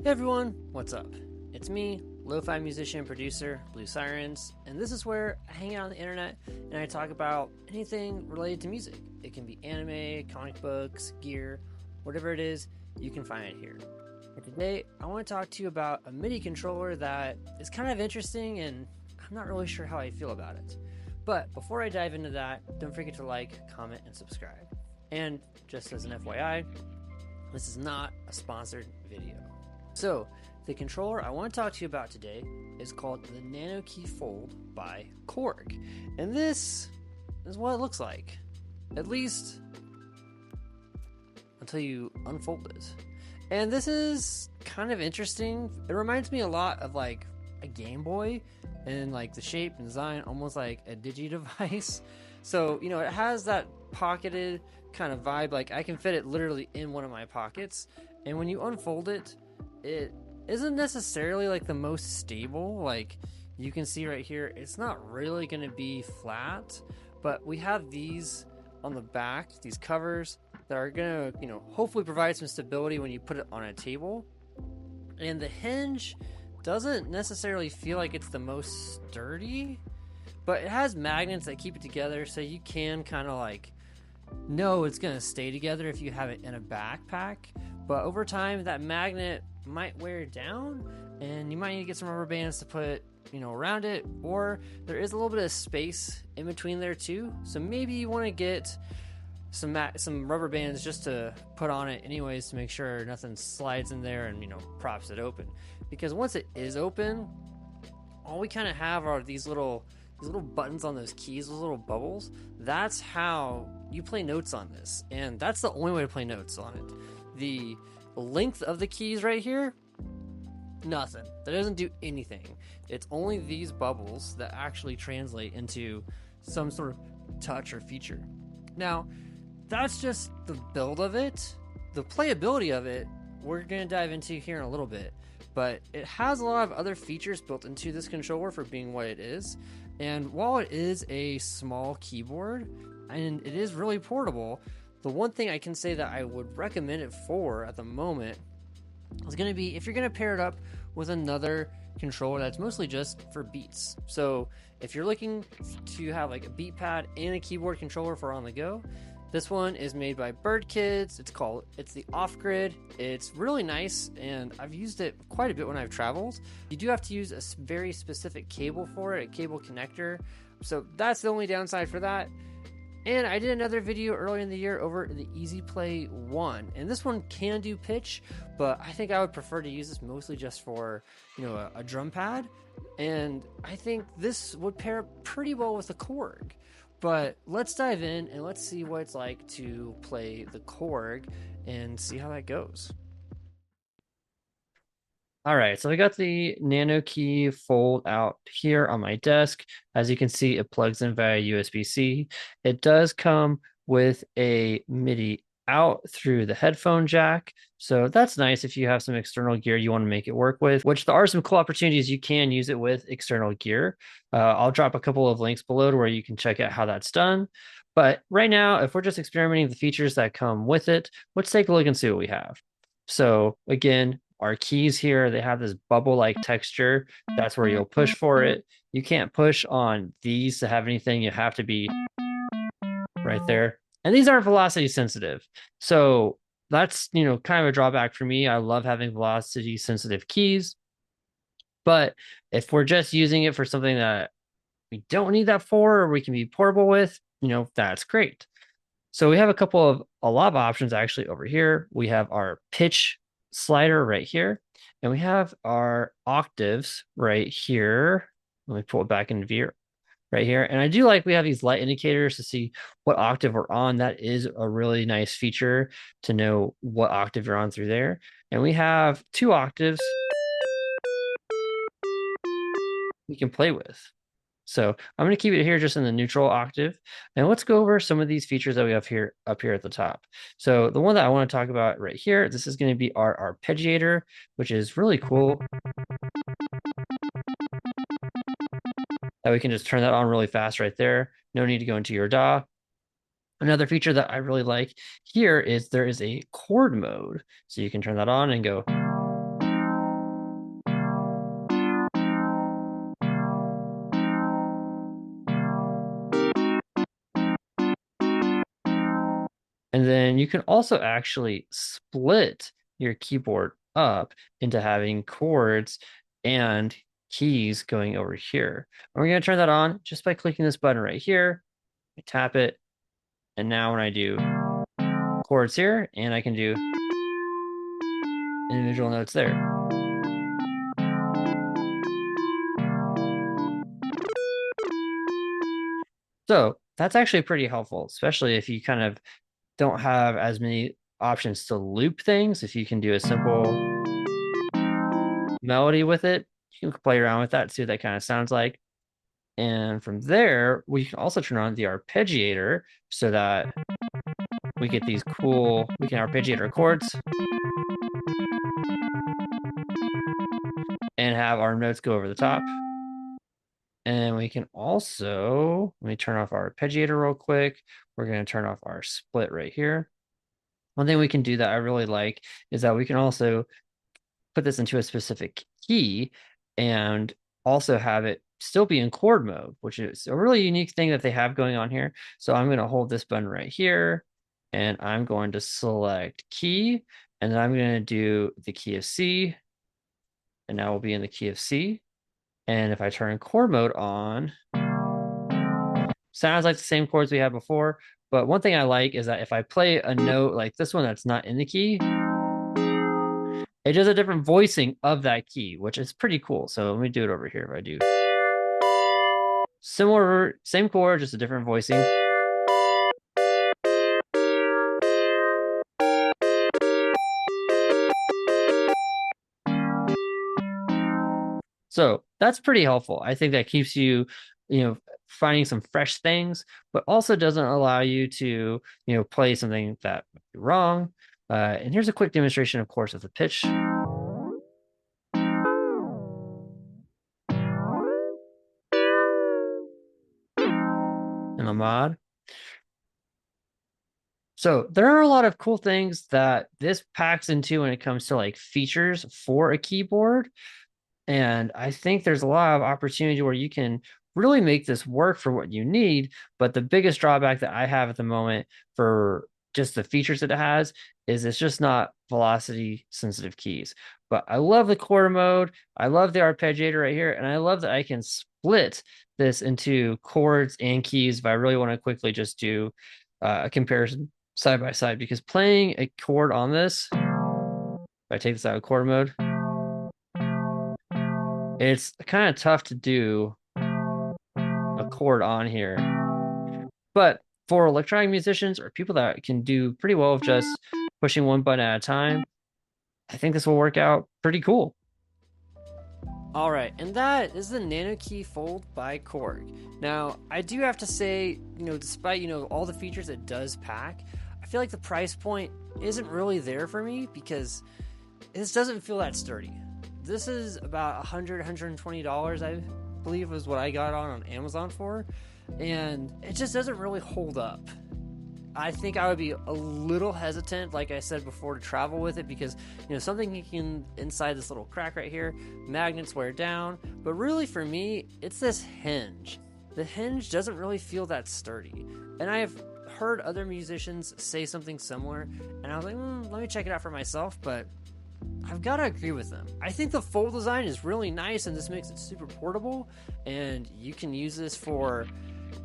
Hey everyone, what's up? It's me, lo-fi musician and producer Blue Sirens, and this is where I hang out on the internet and I talk about anything related to music. It can be anime, comic books, gear, whatever it is, you can find it here. And today I want to talk to you about a MIDI controller that is kind of interesting and I'm not really sure how I feel about it. But before I dive into that, don't forget to like, comment, and subscribe. And just as an FYI, this is not a sponsored video. So, the controller I want to talk to you about today is called the Nano Key Fold by Korg. And this is what it looks like. At least until you unfold it. And this is kind of interesting. It reminds me a lot of like a Game Boy and like the shape and design, almost like a digi device. So, it has that pocketed kind of vibe. Like I can fit it literally in one of my pockets. And when you unfold it, it isn't necessarily like the most stable. Like you can see right here, it's not really going to be flat, but we have these on the back, these covers that are going to, hopefully provide some stability when you put it on a table. And the hinge doesn't necessarily feel like it's the most sturdy, but it has magnets that keep it together, so you can kind of like know it's going to stay together if you have it in a backpack. But over time, that magnet might wear down and you might need to get some rubber bands to put around it, or there is a little bit of space in between there too, so maybe you want to get some rubber bands just to put on it anyways, to make sure nothing slides in there and props it open. Because once it is open, all we kind of have are these little buttons on those keys, those little bubbles. That's how you play notes on this, and that's the only way to play notes on it. The length of the keys right here, nothing. That doesn't do anything. It's only these bubbles that actually translate into some sort of touch or feature. Now, that's just the build of it. The playability of it, we're going to dive into here in a little bit. But it has a lot of other features built into this controller for being what it is. And while it is a small keyboard and it is really portable, the one thing I can say that I would recommend it for at the moment is going to be if you're going to pair it up with another controller that's mostly just for beats. So if you're looking to have like a beat pad and a keyboard controller for on the go, this one is made by Bird Kids. It's the Off-Grid. It's really nice, and I've used it quite a bit when I've traveled. You do have to use a very specific cable for it, a cable connector. So that's the only downside for that. And I did another video earlier in the year over the Easy Play 1, and this one can do pitch, but I think I would prefer to use this mostly just for, a drum pad. And I think this would pair pretty well with the Korg. But let's dive in and let's see what it's like to play the Korg and see how that goes. All right, so I got the Nano Key Fold out here on my desk. As you can see, it plugs in via USB-C. It does come with a MIDI out through the headphone jack. So that's nice if you have some external gear you want to make it work with, which there are some cool opportunities you can use it with external gear. I'll drop a couple of links below to where you can check out how that's done. But right now, if we're just experimenting with the features that come with it, let's take a look and see what we have. So again, our keys here, they have this bubble-like texture. That's where you'll push for it. You can't push on these to have anything. You have to be right there. And these aren't velocity sensitive. So that's, kind of a drawback for me. I love having velocity sensitive keys. But if we're just using it for something that we don't need that for, or we can be portable with, that's great. So we have a lot of options actually over here. We have our pitch slider right here, and we have our octaves right here. Let me pull it back into view right here. And I do like we have these light indicators to see what octave we're on. That is a really nice feature to know what octave you're on through there. And we have 2 octaves we can play with. So I'm going to keep it here just in the neutral octave. And let's go over some of these features that we have here up here at the top. So the one that I want to talk about right here, this is going to be our arpeggiator, which is really cool. That we can just turn that on really fast right there. No need to go into your DAW. Another feature that I really like here is there is a chord mode. So you can turn that on and go And then you can also actually split your keyboard up into having chords and keys going over here. And we're going to turn that on just by clicking this button right here. I tap it. And now when I do chords here, and I can do individual notes there. So that's actually pretty helpful, especially if you kind of don't have as many options to loop things. If you can do a simple melody with it, you can play around with that, see what that kind of sounds like. And from there, we can also turn on the arpeggiator so that we get these cool, we can arpeggiate our chords and have our notes go over the top. And we can also, let me turn off our arpeggiator real quick. We're going to turn off our split right here. One thing we can do that I really like is that we can also put this into a specific key and also have it still be in chord mode, which is a really unique thing that they have going on here. So I'm going to hold this button right here and I'm going to select key, and then I'm going to do the key of C, and now we'll be in the key of C. And if I turn chord mode on, sounds like the same chords we had before. But one thing I like is that if I play a note like this one that's not in the key, it does a different voicing of that key, which is pretty cool. So let me do it over here. If I do similar, same chord, just a different voicing. So that's pretty helpful. I think that keeps you, finding some fresh things, but also doesn't allow you to, play something that might be wrong. And here's a quick demonstration, of course, of the pitch and the mod. So there are a lot of cool things that this packs into when it comes to like features for a keyboard. And I think there's a lot of opportunity where you can really make this work for what you need. But the biggest drawback that I have at the moment for just the features that it has is it's just not velocity sensitive keys. But I love the chord mode. I love the arpeggiator right here. And I love that I can split this into chords and keys if I really want to quickly just do a comparison side by side, because playing a chord on this, if I take this out of chord mode, it's kind of tough to do a chord on here. But for electronic musicians or people that can do pretty well with just pushing one button at a time, I think this will work out pretty cool. All right, and that is the Nano Key Fold by Korg. Now, I do have to say, despite, all the features it does pack, I feel like the price point isn't really there for me because this doesn't feel that sturdy. This is about $100, $120, I believe was what I got on Amazon for, and it just doesn't really hold up. I think I would be a little hesitant, like I said before, to travel with it because, something you can inside this little crack right here, magnets wear down, but really for me, it's this hinge. The hinge doesn't really feel that sturdy, and I've heard other musicians say something similar, and I was like, let me check it out for myself, but I've got to agree with them. I think the fold design is really nice, and this makes it super portable, and you can use this for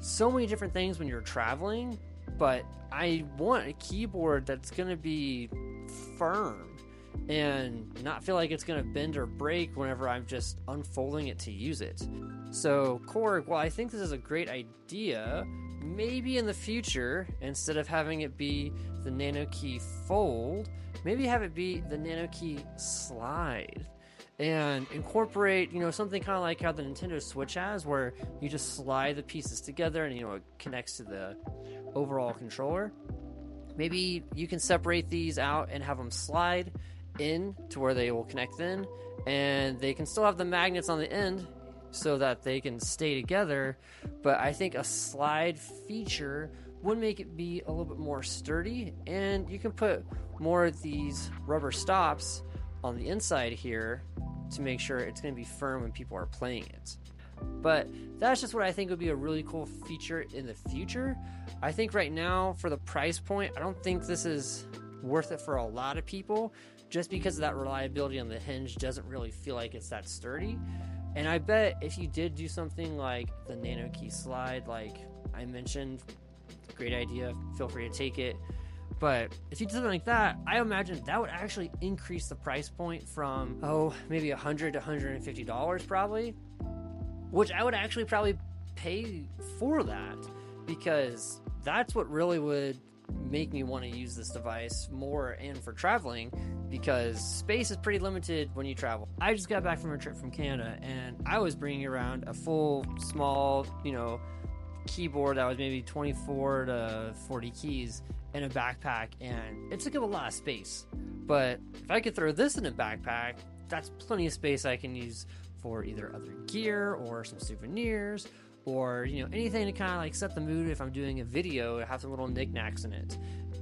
so many different things when you're traveling. But I want a keyboard that's going to be firm and not feel like it's going to bend or break whenever I'm just unfolding it to use it. So Korg, while I think this is a great idea, maybe in the future, instead of having it be the Nano Key Fold, maybe have it be the Nano Key Slide and incorporate, something kind of like how the Nintendo Switch has, where you just slide the pieces together and, it connects to the overall controller. Maybe you can separate these out and have them slide in to where they will connect in, and they can still have the magnets on the end so that they can stay together. But I think a slide feature would make it be a little bit more sturdy, and you can put more of these rubber stops on the inside here to make sure it's going to be firm when people are playing it. But that's just what I think would be a really cool feature in the future. I think right now, for the price point, I don't think this is worth it for a lot of people, just because of that reliability on the hinge doesn't really feel like it's that sturdy. And I bet if you did do something like the Nano Key slide, like I mentioned, great idea, feel free to take it. But if you did something like that, I imagine that would actually increase the price point from, maybe $100 to $150 probably, which I would actually probably pay for that, because that's what really would make me want to use this device more and for traveling, because space is pretty limited when you travel. I just got back from a trip from Canada, and I was bringing around a full small, keyboard that was maybe 24 to 40 keys in a backpack, and it took up a lot of space. But if I could throw this in a backpack, that's plenty of space I can use for either other gear or some souvenirs, or anything to kind of like set the mood. If I'm doing a video, have some little knickknacks in it.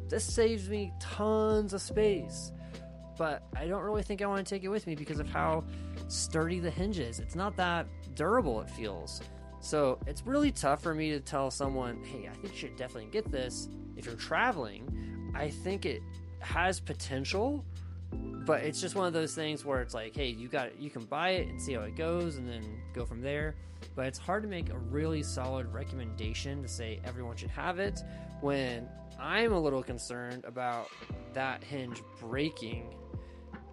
This saves me tons of space, but I don't really think I want to take it with me because of how sturdy the hinge is. It's not that durable, it feels. So it's really tough for me to tell someone, hey, I think you should definitely get this if you're traveling. I think it has potential, but it's just one of those things where it's like, hey, you can buy it and see how it goes and then go from there. But it's hard to make a really solid recommendation to say everyone should have it, when I'm a little concerned about that hinge breaking.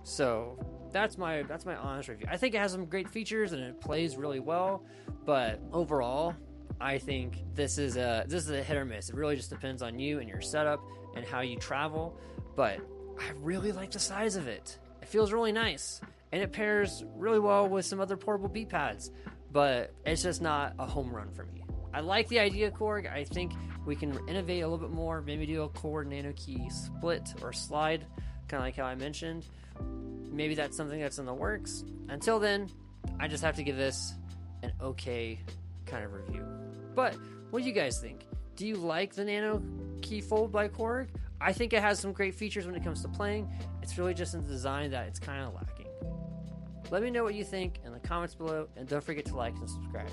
So that's my honest review. I think it has some great features and it plays really well, but overall, I think this is a hit or miss. It really just depends on you and your setup and how you travel. But I really like the size of it. It feels really nice, and it pairs really well with some other portable Beatpads. But it's just not a home run for me. I like the idea, Korg. I think we can innovate a little bit more. Maybe do a Korg Nano Key split or slide, kind of like how I mentioned. Maybe that's something that's in the works. Until then, I just have to give this an okay kind of review. But what do you guys think? Do you like the Nano Key Fold by Korg? I think it has some great features when it comes to playing. It's really just in the design that it's kind of lacking. Let me know what you think in the comments below, and don't forget to like and subscribe.